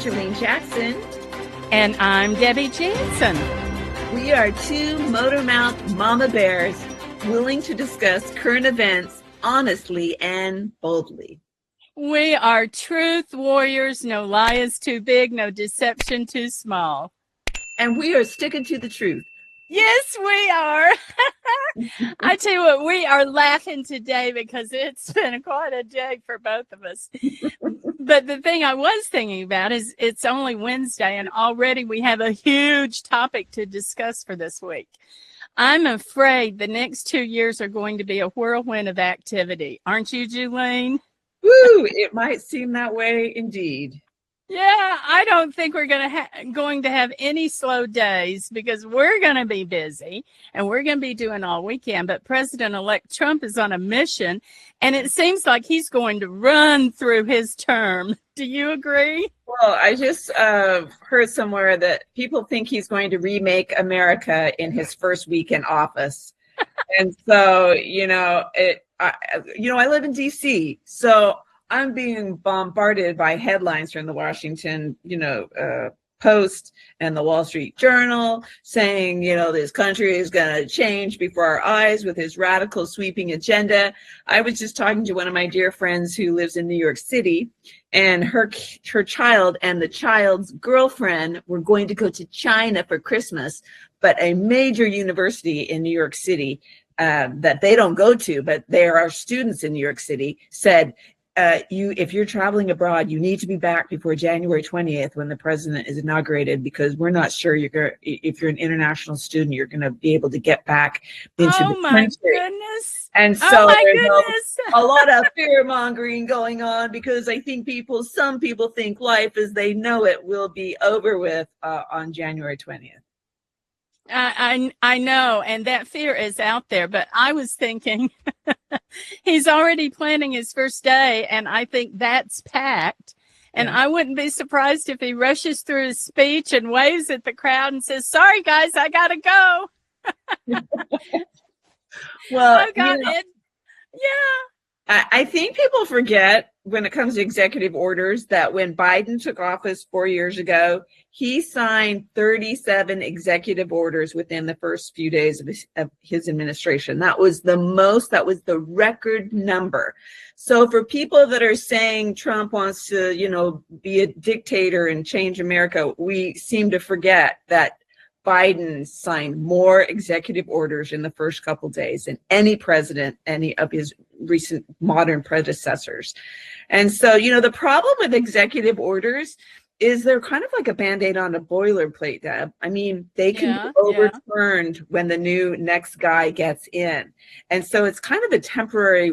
Angeline Jackson. And I'm Debbie Jansen. We are two motor-mouth mama bears willing to discuss current events honestly and boldly. We are truth warriors. No lie is too big, no deception too small. And we are sticking to the truth. Yes, we are. I tell you what, we are laughing today because it's been quite a day for both of us. But the thing I was thinking about is it's only Wednesday and already we have a huge topic to discuss for this week. I'm afraid the next 2 years are going to be a whirlwind of activity. Aren't you, Julene? Woo! It might seem that way indeed. Yeah, I don't think we're going to have any slow days because we're going to be busy and we're going to be doing all we can. But President-elect Trump is on a mission, and it seems like he's going to run through his term. Do you agree? Well, I just heard somewhere that people think he's going to remake America in his first week in office. And so, I live in D.C., so I'm being bombarded by headlines from the Washington, Post and the Wall Street Journal saying, this country is going to change before our eyes with his radical sweeping agenda. I was just talking to one of my dear friends who lives in New York City, and her child and the child's girlfriend were going to go to China for Christmas, but a major university in New York City that they don't go to, but there are students in New York City, said, if you're traveling abroad, you need to be back before January 20th when the president is inaugurated, because we're not sure if you're an international student, you're going to be able to get back into the country. Oh my goodness. And so there's a lot of fear mongering going on, because I think some people think life as they know it will be over with on January 20th. I know, and that fear is out there, but I was thinking he's already planning his first day, and I think that's packed. And I wouldn't be surprised if he rushes through his speech and waves at the crowd and says, "Sorry, guys, I got to go." Well, I got it. Yeah. I think people forget when it comes to executive orders that when Biden took office 4 years ago, he signed 37 executive orders within the first few days of his administration. That was the record number. So for people that are saying Trump wants to, be a dictator and change America, we seem to forget that Biden signed more executive orders in the first couple days than any president, any of his recent modern predecessors. And so, the problem with executive orders is they're kind of like a Band-Aid on a boilerplate, Deb. I mean, they can be overturned when the next guy gets in. And so it's kind of a temporary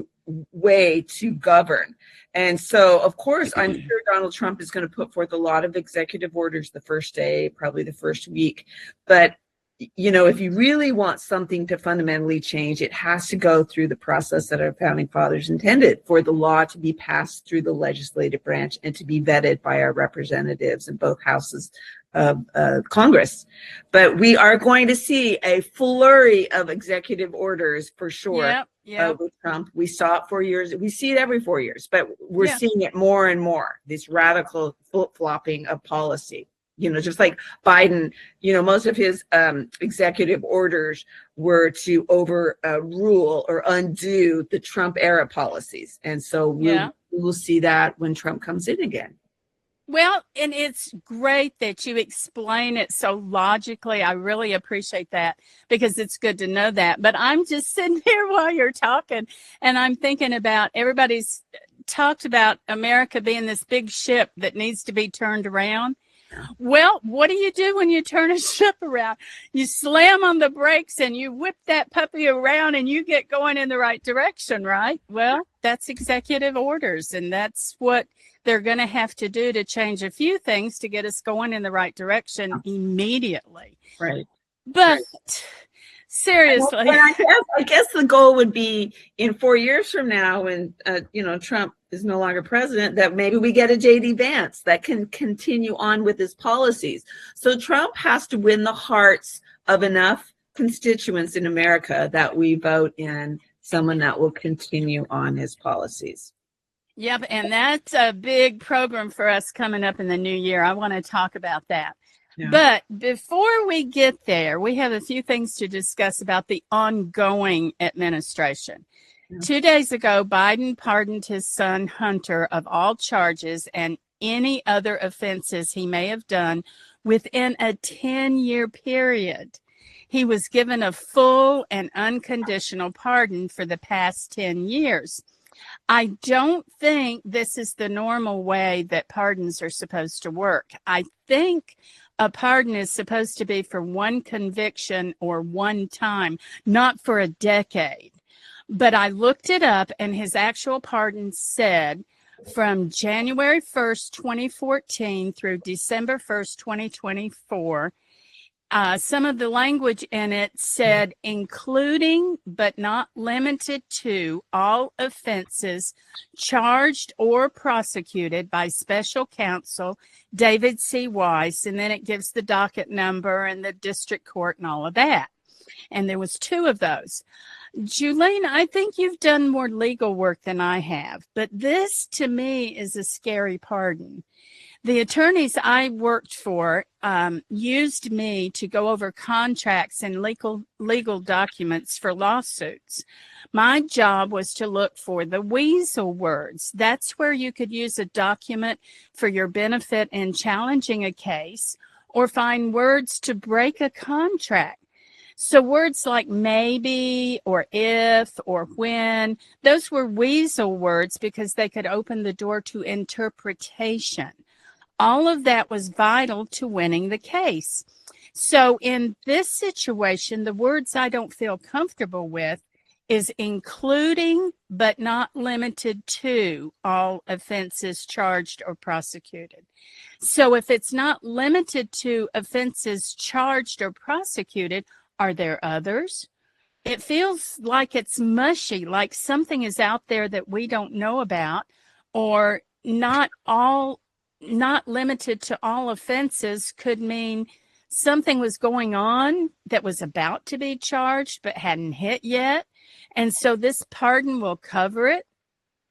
way to govern. And so, of course, I'm sure Donald Trump is going to put forth a lot of executive orders the first day, probably the first week. But, if you really want something to fundamentally change, it has to go through the process that our founding fathers intended, for the law to be passed through the legislative branch and to be vetted by our representatives in both houses of Congress. But we are going to see a flurry of executive orders for sure. With Trump. We saw it 4 years. We see it every 4 years, but we're seeing it more and more, this radical flip-flopping of policy. Just like Biden, most of his executive orders were to overrule or undo the Trump era policies. And so we will see that when Trump comes in again. Well, and it's great that you explain it so logically. I really appreciate that, because it's good to know that. But I'm just sitting here while you're talking, and I'm thinking about everybody's talked about America being this big ship that needs to be turned around. Well, what do you do when you turn a ship around? You slam on the brakes and you whip that puppy around and you get going in the right direction, right? Well, that's executive orders, and that's what they're going to have to do to change a few things to get us going in the right direction immediately. Right. But seriously. Well, I guess the goal would be in 4 years from now, when, Trump is no longer president, that maybe we get a J.D. Vance that can continue on with his policies. So Trump has to win the hearts of enough constituents in America that we vote in someone that will continue on his policies. Yep, and that's a big program for us coming up in the new year. I want to talk about that. Yeah. But before we get there, we have a few things to discuss about the ongoing administration. Yeah. 2 days ago, Biden pardoned his son Hunter of all charges and any other offenses he may have done within a 10-year period. He was given a full and unconditional pardon for the past 10 years. I don't think this is the normal way that pardons are supposed to work. I think a pardon is supposed to be for one conviction or one time, not for a decade. But I looked it up, and his actual pardon said from January 1st, 2014 through December 1st, 2024, some of the language in it said, including but not limited to all offenses charged or prosecuted by special counsel David C. Weiss, and then it gives the docket number and the district court and all of that. And there was 2 of those. Julene, I think you've done more legal work than I have, but this to me is a scary pardon. The attorneys I worked for used me to go over contracts and legal documents for lawsuits. My job was to look for the weasel words. That's where you could use a document for your benefit in challenging a case or find words to break a contract. So words like maybe or if or when, those were weasel words because they could open the door to interpretation. All of that was vital to winning the case. So in this situation, the words I don't feel comfortable with is including but not limited to all offenses charged or prosecuted. So if it's not limited to offenses charged or prosecuted, are there others? It feels like it's mushy, like something is out there that we don't know about, or not limited to all offenses could mean something was going on that was about to be charged but hadn't hit yet. And so this pardon will cover it.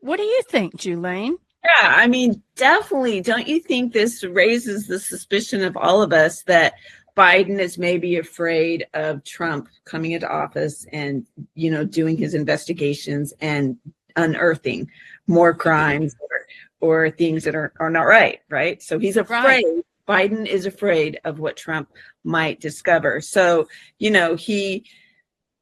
What do you think, Julene? Yeah, I mean, definitely. Don't you think this raises the suspicion of all of us that Biden is maybe afraid of Trump coming into office and, doing his investigations and unearthing more crimes or things that are not right? So he's afraid. Right. Biden is afraid of what Trump might discover. So,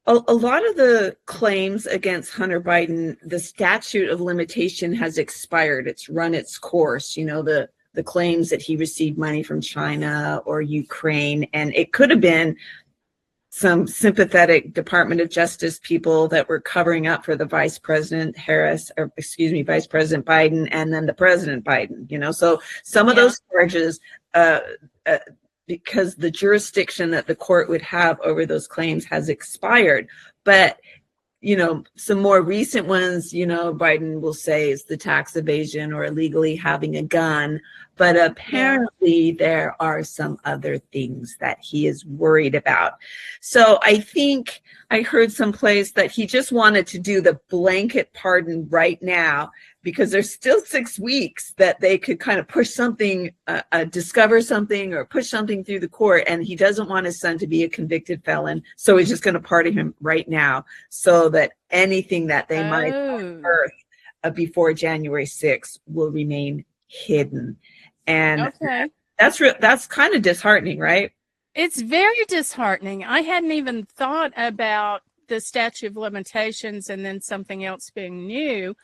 a lot of the claims against Hunter Biden, the statute of limitation has expired. It's run its course. The claims that he received money from China or Ukraine, and it could have been some sympathetic Department of Justice people that were covering up for the Vice President Biden, and then the President Biden, so some of those charges, because the jurisdiction that the court would have over those claims has expired. But some more recent ones, Biden will say is the tax evasion or illegally having a gun. But apparently there are some other things that he is worried about. So I think I heard someplace that he just wanted to do the blanket pardon right now because there's still 6 weeks that they could kind of push something, discover something or push something through the court. And he doesn't want his son to be a convicted felon. So he's just going to pardon him right now so that anything that they might unearth before January 6th will remain hidden. And that's kind of disheartening, right? It's very disheartening. I hadn't even thought about the statute of limitations and then something else being new.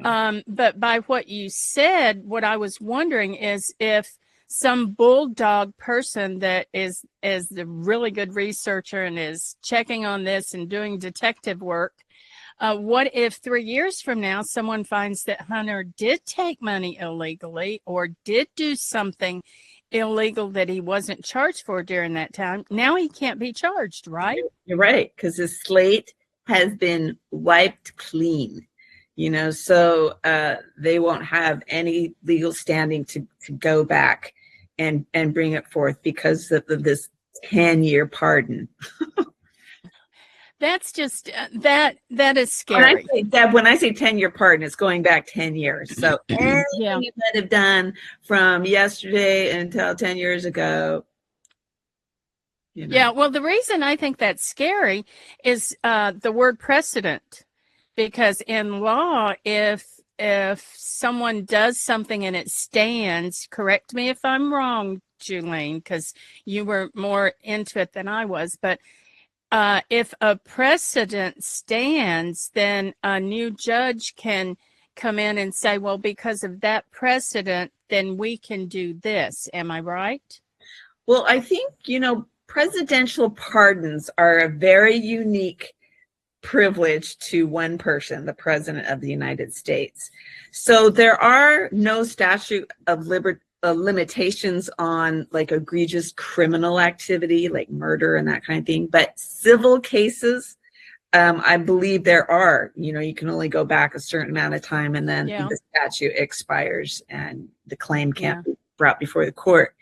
But by what you said, what I was wondering is if some bulldog person that is a really good researcher and is checking on this and doing detective work, what if 3 years from now someone finds that Hunter did take money illegally or did do something illegal that he wasn't charged for during that time? Now he can't be charged, right? You're right, because his slate has been wiped clean. So they won't have any legal standing to go back and bring it forth because of this 10-year pardon. That's just that is When I scary. say Deb, when I say 10-year pardon, it's going back 10 years. So anything Yeah. you might have done from yesterday until 10 years ago, you know. Yeah, well, the reason I think that's scary is the word precedent, because in law, if someone does something and it stands, correct me if I'm wrong, Julene, because you were more into it than I was, but if a precedent stands, then a new judge can come in and say, well, because of that precedent, then we can do this. Am I right? Well, I think, presidential pardons are a very unique privilege to one person, the President of the United States. So there are no statute of limitations on like egregious criminal activity, like murder and that kind of thing. But civil cases, I believe there are. You can only go back a certain amount of time, and then Yeah. the statute expires, and the claim can't Yeah. be brought before the court.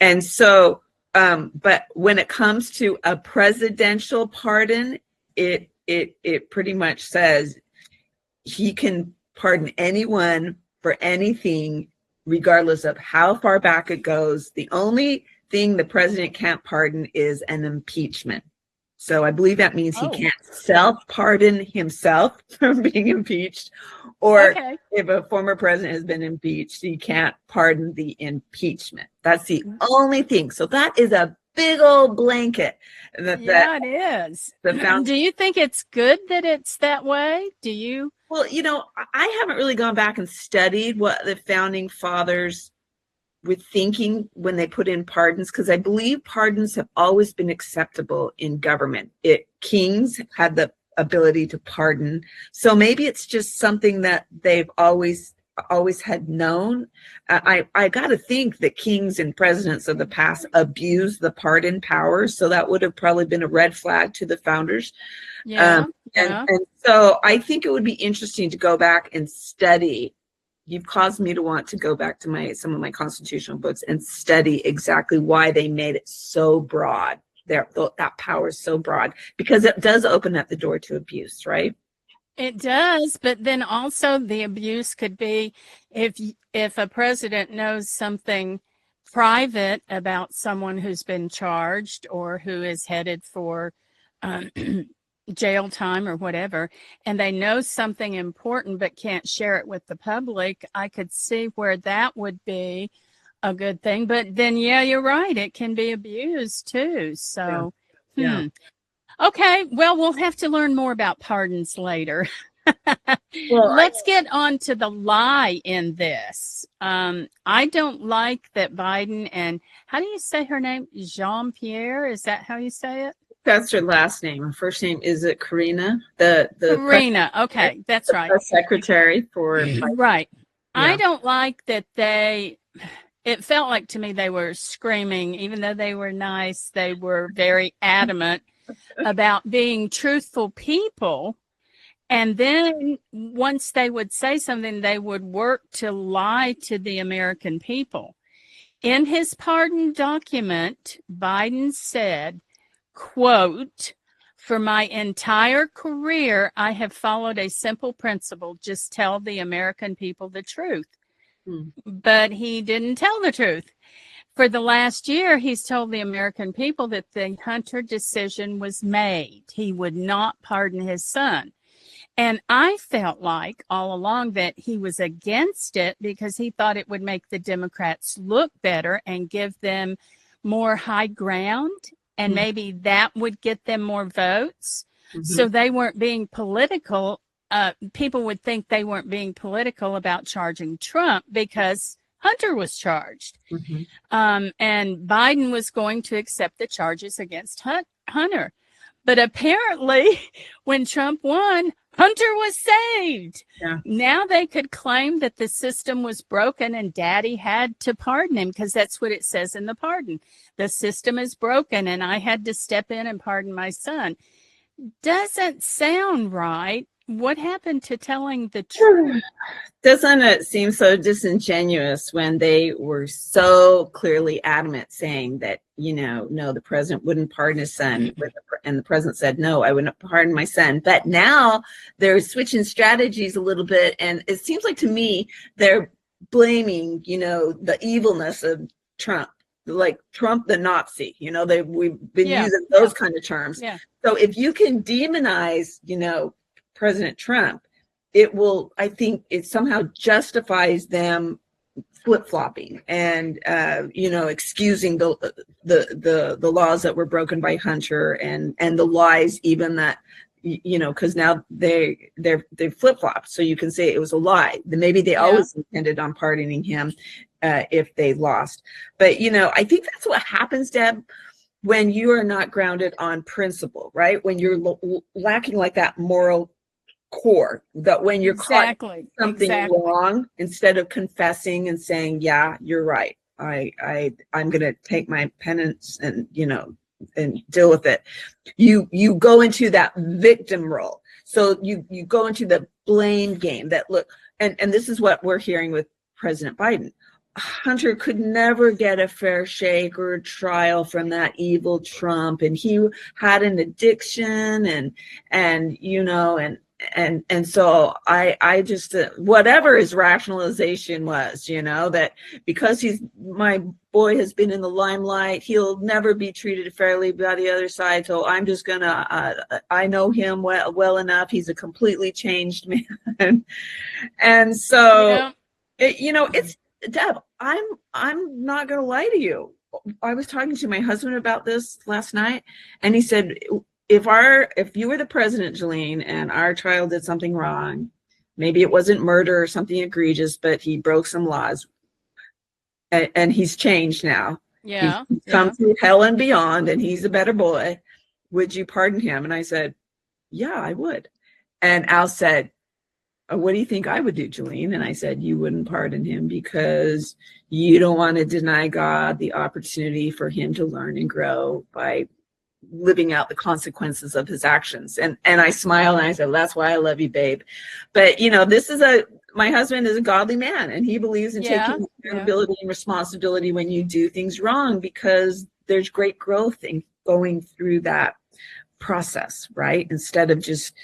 And so, but when it comes to a presidential pardon, it pretty much says he can pardon anyone for anything, regardless of how far back it goes. The only thing the president can't pardon is an impeachment. So I believe that means he Oh, can't self-pardon himself from being impeached, or okay. if a former president has been impeached, he can't pardon the impeachment. That's the only thing. So that is a big old blanket that Yeah, it is. the found. Do you think it's good that it's that way? Do you? Well, I haven't really gone back and studied what the founding fathers were thinking when they put in pardons, because I believe pardons have always been acceptable in government. Kings had the ability to pardon, so maybe it's just something that they've always had known. I got to think that kings and presidents of the past abused the pardon power, so that would have probably been a red flag to the founders. Yeah. And so I think it would be interesting to go back and study. You've caused me to want to go back to some of my constitutional books and study exactly why they made it so broad. That power is so broad, because it does open up the door to abuse, right? It does, but then also the abuse could be if a president knows something private about someone who's been charged or who is headed for um, jail time or whatever, and they know something important but can't share it with the public. I could see where that would be a good thing. But then, yeah, you're right. It can be abused too. So, Yeah. Okay, well, we'll have to learn more about pardons later. Well, Let's get on to the lie in this. I don't like that Biden and how do you say her name? Jean-Pierre? Is that how you say it? that's her last name. Her first name, is it Karina? The Karina. Okay, that's right. press secretary for. Right. I Yeah. don't like that it felt like to me they were screaming, even though they were nice, they were very adamant about being truthful people. And then once they would say something, they would work to lie to the American people. In his pardon document, Biden said, quote, "For my entire career, I have followed a simple principle: just tell the American people the truth." But he didn't tell the truth. For the last year, he's told the American people that the Hunter decision was made. He would not pardon his son. And I felt like all along that he was against it because he thought it would make the Democrats look better and give them more high ground. And maybe that would get them more votes. So they weren't being political. People would think they weren't being political about charging Trump because Hunter was charged. And Biden was going to accept the charges against Hunter. But apparently, when Trump won, Hunter was saved. Yeah. Now they could claim that the system was broken and Daddy had to pardon him, because that's what it says in the pardon. The system is broken and I had to step in and pardon my son. Doesn't sound right. what happened to telling the truth? Doesn't it seem so disingenuous when they were so clearly adamant saying that, no, the president wouldn't pardon his son. And the president said, no, I wouldn't pardon my son. But now they're switching strategies a little bit. And it seems like to me, they're blaming, the evilness of Trump, like Trump the Nazi. We've been using those kind of terms. Yeah. So if you can demonize, President Trump, it will, I think it somehow justifies them flip-flopping and excusing the laws that were broken by Hunter and the lies, even that, because now they flip-flopped, so you can say it was a lie. Maybe they always intended on pardoning him if they lost. But I think that's what happens, Deb, when you are not grounded on principle, right? When you're lacking like that moral core, that when you're caught something wrong, instead of confessing and saying, yeah, you're right, I'm gonna take my penance and and deal with it, you go into that victim role. So you go into the blame game that look, and this is what we're hearing with President Biden. Hunter could never get a fair shake or a trial from that evil Trump, and he had an addiction and so I just whatever his rationalization was, that because my boy has been in the limelight, he'll never be treated fairly by the other side. So I'm just gonna I know him well enough. He's a completely changed man, and so it's Deb. I'm not gonna lie to you. I was talking to my husband about this last night, and he said, if you were the president, Jolene, and our child did something wrong, maybe it wasn't murder or something egregious, but he broke some laws, and he's changed now. Yeah. He's come through hell and beyond, and he's a better boy. Would you pardon him? And I said, yeah, I would. And Al said, what do you think I would do, Jolene? And I said, you wouldn't pardon him because you don't want to deny God the opportunity for him to learn and grow by living out the consequences of his actions. And I smiled and I said, well, that's why I love you, babe. But my husband is a godly man, and he believes in taking accountability and responsibility when you do things wrong, because there's great growth in going through that process, right? Instead of just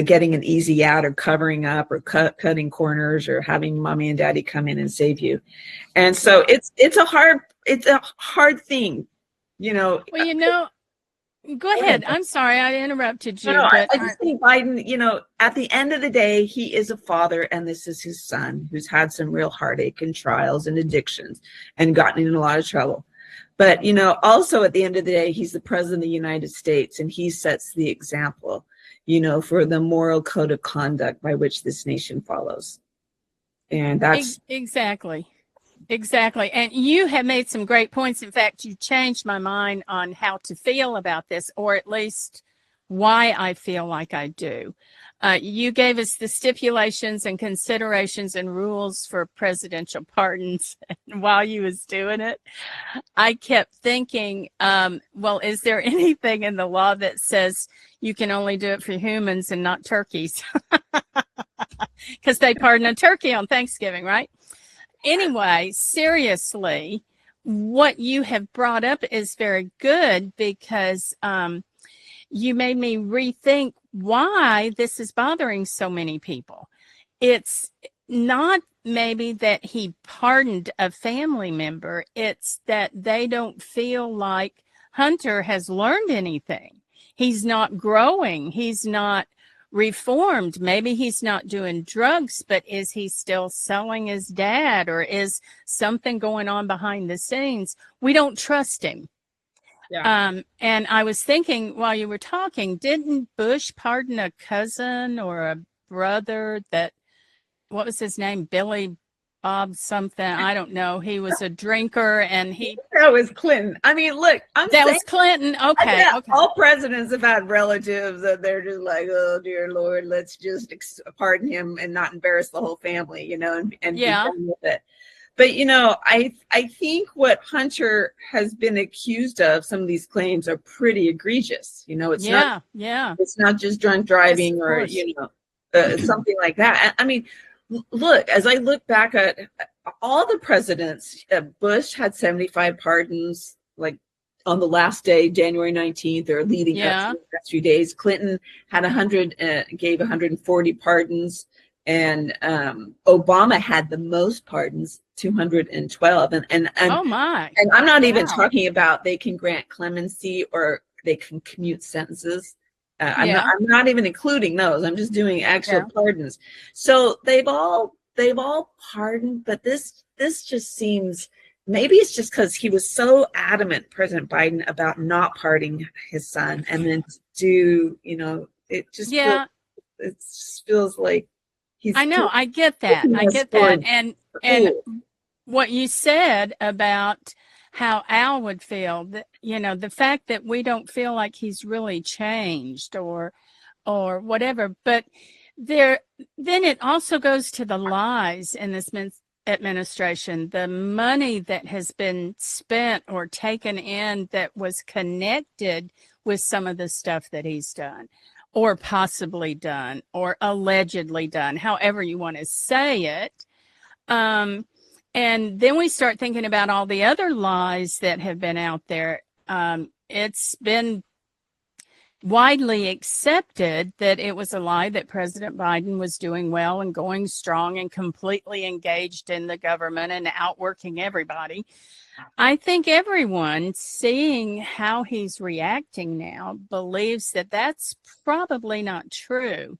getting an easy out or covering up or cutting corners or having mommy and daddy come in and save you. And so it's a hard thing, Well, go ahead. I'm sorry, I interrupted you. No, but I just think Biden, at the end of the day, he is a father, and this is his son who's had some real heartache and trials and addictions and gotten in a lot of trouble. But, also at the end of the day, he's the president of the United States, and he sets the example, for the moral code of conduct by which this nation follows. And that's exactly. And you have made some great points. In fact, you changed my mind on how to feel about this, or at least why I feel like I do. You gave us the stipulations and considerations and rules for presidential pardons. And while you was doing it, I kept thinking, well, is there anything in the law that says you can only do it for humans and not turkeys? Because they pardon a turkey on Thanksgiving, right? Anyway, seriously, what you have brought up is very good, because you made me rethink why this is bothering so many people. It's not maybe that he pardoned a family member. It's that they don't feel like Hunter has learned anything. He's not growing. He's not reformed. Maybe he's not doing drugs, but is he still selling his dad, or is something going on behind the scenes? We don't trust him. Yeah. And I was thinking while you were talking, didn't Bush pardon a cousin or a brother what was his name? Billy Bob something. I don't know. He was a drinker, and that was Clinton. I mean, look, that was Clinton. Okay. All presidents have had relatives that they're just like, oh dear Lord, let's just pardon him and not embarrass the whole family, and be done with it. But I think what Hunter has been accused of, some of these claims are pretty egregious. It's not just drunk driving or something like that. I mean, look, as I look back at all the presidents, Bush had 75 pardons, like on the last day, January 19th, or leading up to the last few days. Clinton had 100, gave 140 pardons, and Obama had the most pardons, 212. And oh my! And I'm not even talking about they can grant clemency or they can commute sentences. I'm not even including those. I'm just doing actual pardons. So they've all pardoned, but this just seems, maybe it's just because he was so adamant, President Biden, about not pardoning his son, and then it just feels like he's. I know. I get that. And what you said about how Al would feel, that, the fact that we don't feel like he's really changed or whatever, but then it also goes to the lies in this administration, the money that has been spent or taken in that was connected with some of the stuff that he's done or possibly done or allegedly done, however you want to say it. And then we start thinking about all the other lies that have been out there. It's been widely accepted that it was a lie that President Biden was doing well and going strong and completely engaged in the government and outworking everybody. I think everyone, seeing how he's reacting now, believes that that's probably not true.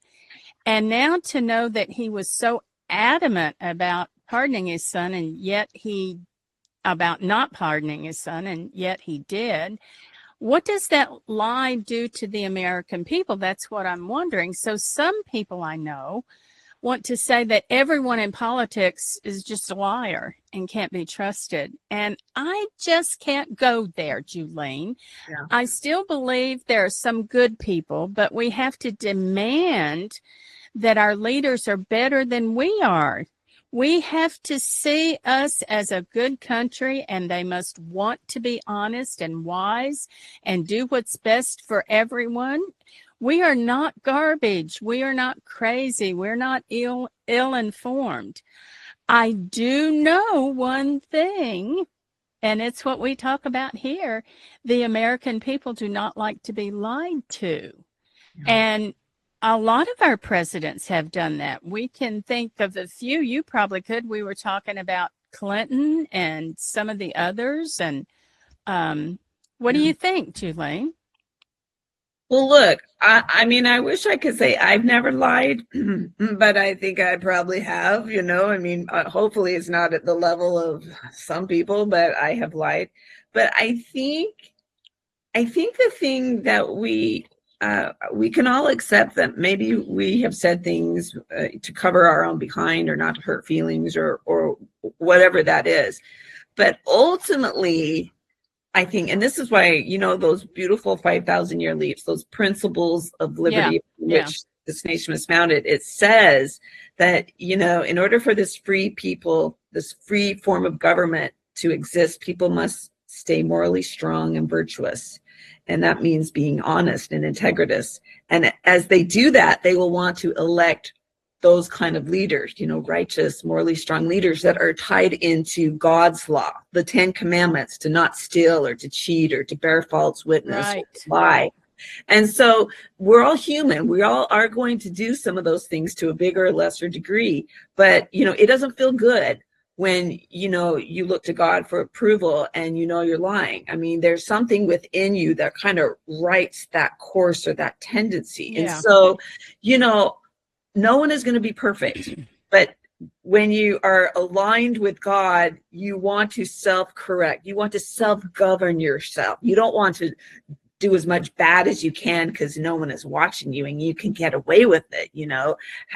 And now to know that he was so adamant about pardoning his son, and yet about not pardoning his son, and yet he did. What does that lie do to the American people? That's what I'm wondering. So some people I know want to say that everyone in politics is just a liar and can't be trusted. And I just can't go there, Julene. Yeah. I still believe there are some good people, but we have to demand that our leaders are better than we are. We have to see us as a good country, and they must want to be honest and wise and do what's best for everyone. We are not garbage. We are not crazy. We're not ill-informed. I do know one thing, and it's what we talk about here. The American people do not like to be lied to. Yeah. And a lot of our presidents have done that. We can think of a few. You probably could. We were talking about Clinton and some of the others. And what do you think, Julene? Well, look, I mean, I wish I could say I've never lied, but I think I probably have, I mean, hopefully it's not at the level of some people, but I have lied. But I think the thing that we can all accept that maybe we have said things to cover our own behind or not to hurt feelings or whatever that is. But ultimately, I think, and this is why, those beautiful 5,000-year leaps, those principles of liberty which this nation was founded, it says that, in order for this free people, this free form of government to exist, people must stay morally strong and virtuous. And that means being honest and integritous. And as they do that, they will want to elect those kind of leaders, righteous, morally strong leaders that are tied into God's law, the 10 Commandments, to not steal or to cheat or to bear false witness, or to lie. And so we're all human. We all are going to do some of those things to a bigger or lesser degree. But, it doesn't feel good when, you look to God for approval and you're lying. I mean, there's something within you that kind of writes that course or that tendency. Yeah. And so, no one is going to be perfect, but when you are aligned with God, you want to self-correct. You want to self-govern yourself. You don't want to do as much bad as you can because no one is watching you and you can get away with it.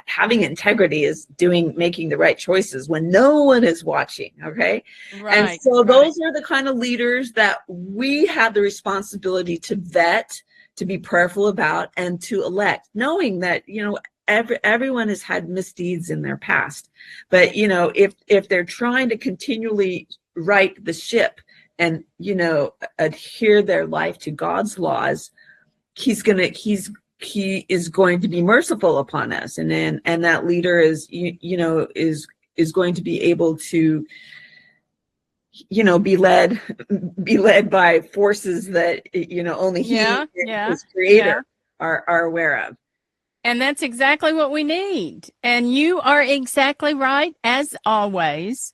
Having integrity is making the right choices when no one is watching. Okay. Right, and so those are the kind of leaders that we have the responsibility to vet, to be prayerful about, and to elect, knowing that, everyone has had misdeeds in their past. But, if they're trying to continually right the ship and, adhere their life to God's laws, he's he is going to be merciful upon us, and then that leader is is going to be able to be led by forces that only he and his creator are aware of. And that's exactly what we need. And you are exactly right, as always.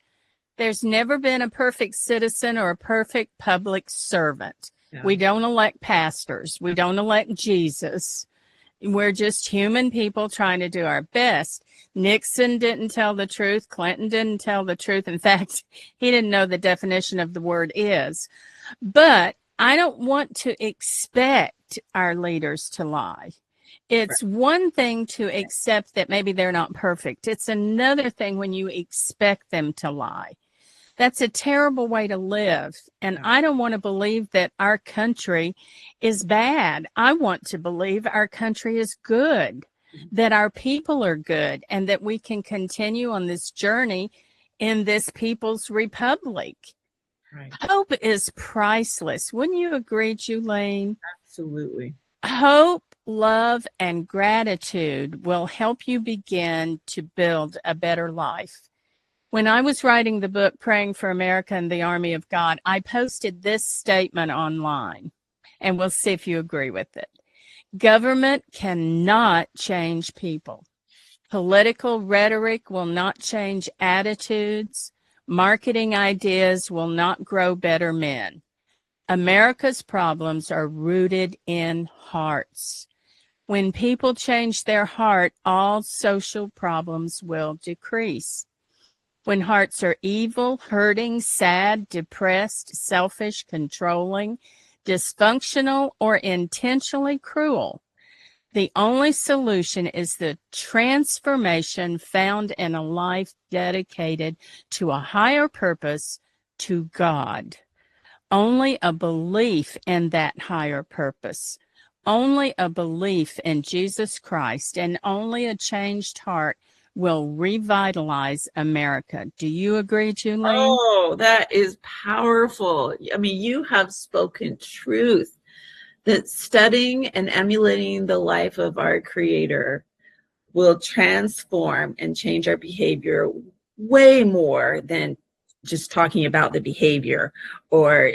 There's never been a perfect citizen or a perfect public servant. Yeah. We don't elect pastors. We don't elect Jesus. We're just human people trying to do our best. Nixon didn't tell the truth. Clinton didn't tell the truth. In fact, he didn't know the definition of the word is. But I don't want to expect our leaders to lie. It's one thing to accept that maybe they're not perfect. It's another thing when you expect them to lie. That's a terrible way to live. And I don't want to believe that our country is bad. I want to believe our country is good, that our people are good, and that we can continue on this journey in this people's republic. Right. Hope is priceless. Wouldn't you agree, Julene? Absolutely. Hope, love, and gratitude will help you begin to build a better life. When I was writing the book, Praying for America and the Army of God, I posted this statement online, and we'll see if you agree with it. Government cannot change people. Political rhetoric will not change attitudes. Marketing ideas will not grow better men. America's problems are rooted in hearts. When people change their heart, all social problems will decrease. When hearts are evil, hurting, sad, depressed, selfish, controlling, dysfunctional, or intentionally cruel, the only solution is the transformation found in a life dedicated to a higher purpose, to God. Only a belief in that higher purpose, only a belief in Jesus Christ, and only a changed heart will revitalize America. Do you agree, Julene? Oh, that is powerful. I mean, you have spoken truth, that studying and emulating the life of our Creator will transform and change our behavior way more than just talking about the behavior, or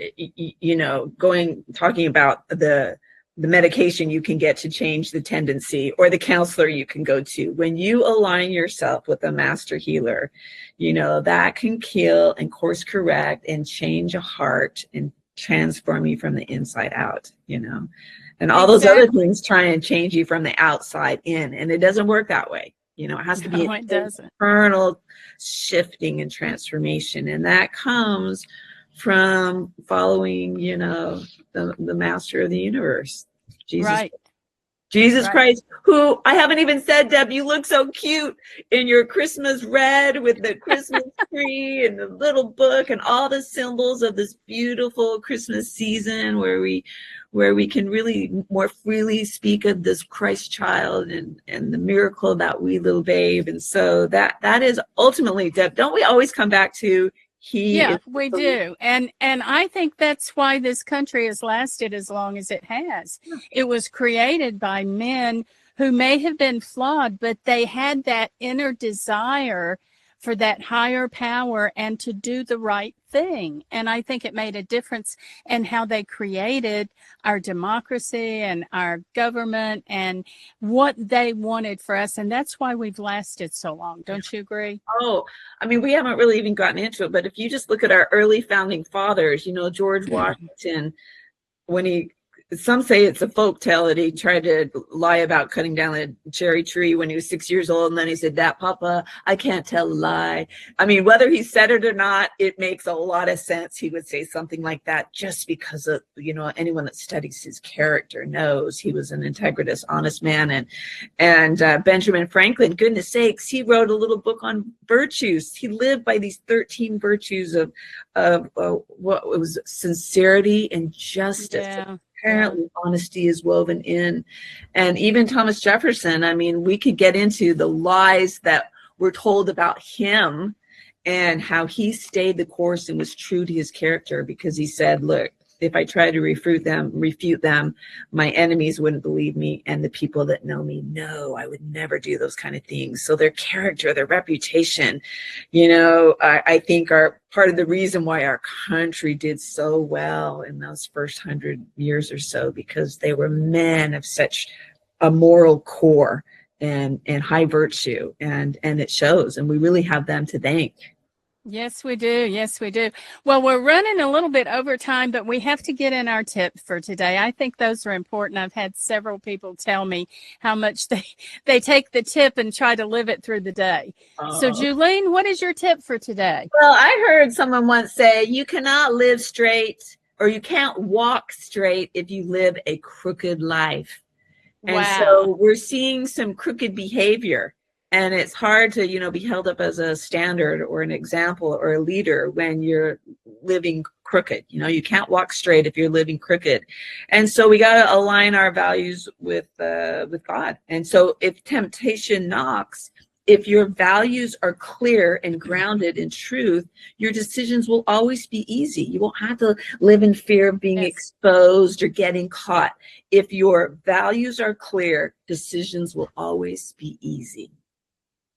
talking about the medication you can get to change the tendency, or the counselor you can go to. When you align yourself with a master healer, that can kill and course correct and change a heart and transform you from the inside out, and all those other things try and change you from the outside in, and it doesn't work that way. It has to be an internal shifting and transformation, and that comes from following, the master of the universe, Jesus. Right. Jesus Christ, who I haven't even said, Deb, you look so cute in your Christmas red with the Christmas tree and the little book and all the symbols of this beautiful Christmas season where we can really more freely speak of this Christ child and the miracle of that wee little babe. And so that is ultimately, Deb, don't we always come back to we do. And I think that's why this country has lasted as long as it has. It was created by men who may have been flawed, but they had that inner desire for that higher power and to do the right thing. And I think it made a difference in how they created our democracy and our government and what they wanted for us. And that's why we've lasted so long. Don't you agree? Oh, I mean, we haven't really even gotten into it, but if you just look at our early founding fathers, George Washington, some say it's a folk tale that he tried to lie about cutting down a cherry tree when he was 6 years old. And then he said, "That, Papa, I can't tell a lie." I mean, whether he said it or not, it makes a lot of sense. He would say something like that just because of, anyone that studies his character knows he was an integritous, honest man. And Benjamin Franklin, goodness sakes, he wrote a little book on virtues. He lived by these 13 virtues of what was sincerity and justice. Yeah. Apparently honesty is woven in. And even Thomas Jefferson, I mean, we could get into the lies that were told about him and how he stayed the course and was true to his character, because he said, look, if I try to refute them, my enemies wouldn't believe me. And the people that know me know I would never do those kind of things. So their character, their reputation, I think are part of the reason why our country did so well in those first 100 years or so, because they were men of such a moral core and high virtue. And it shows. And we really have them to thank. Yes, we do. Yes, we do. Well, we're running a little bit over time, but we have to get in our tip for today. I think those are important. I've had several people tell me how much they take the tip and try to live it through the day. So, Julene, what is your tip for today? Well, I heard someone once say, you cannot live straight, or you can't walk straight if you live a crooked life. And so we're seeing some crooked behavior. And it's hard to, be held up as a standard or an example or a leader when you're living crooked. You can't walk straight if you're living crooked. And so we got to align our values with God. And so if temptation knocks, if your values are clear and grounded in truth, your decisions will always be easy. You won't have to live in fear of being exposed or getting caught. If your values are clear, decisions will always be easy.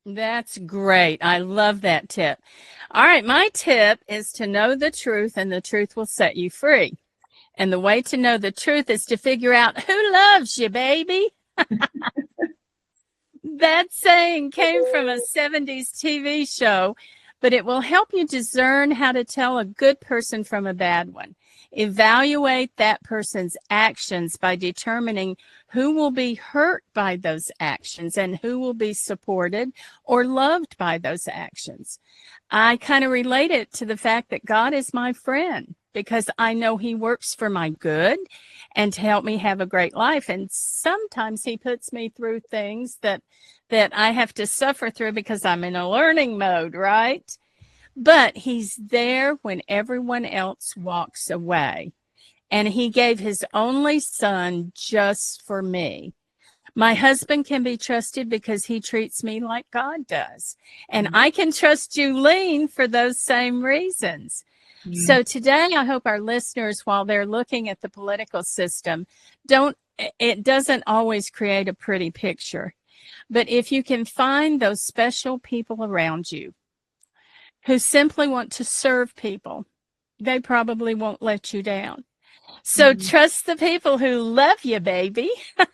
That's great. I love that tip. All right. My tip is to know the truth, and the truth will set you free. And the way to know the truth is to figure out who loves you, baby. That saying came from a 70s TV show, but it will help you discern how to tell a good person from a bad one. Evaluate that person's actions by determining who will be hurt by those actions and who will be supported or loved by those actions. I kind of relate it to the fact that God is my friend, because I know he works for my good and to help me have a great life. And sometimes he puts me through things that I have to suffer through because I'm in a learning mode, right? But he's there when everyone else walks away. And he gave his only son just for me. My husband can be trusted because he treats me like God does. And I can trust Julene for those same reasons. So today, I hope our listeners, while they're looking at the political system, it doesn't always create a pretty picture. But if you can find those special people around you who simply want to serve people, they probably won't let you down. So trust the people who love you, baby.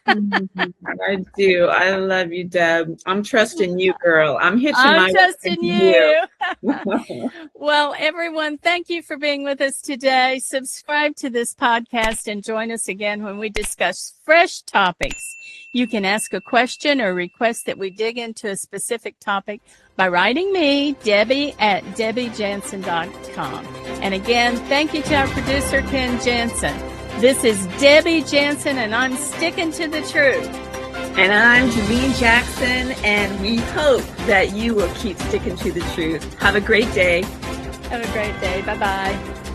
I do. I love you, Deb. I'm trusting you, girl. I'm trusting you. Well, everyone, thank you for being with us today. Subscribe to this podcast and join us again when we discuss fresh topics. You can ask a question or request that we dig into a specific topic by writing me, Debbie, at debbiejansen.com. And again, thank you to our producer, Ken Jansen. This is Debbie Jansen, and I'm sticking to the truth. And I'm Julene Jackson, and we hope that you will keep sticking to the truth. Have a great day. Have a great day. Bye-bye.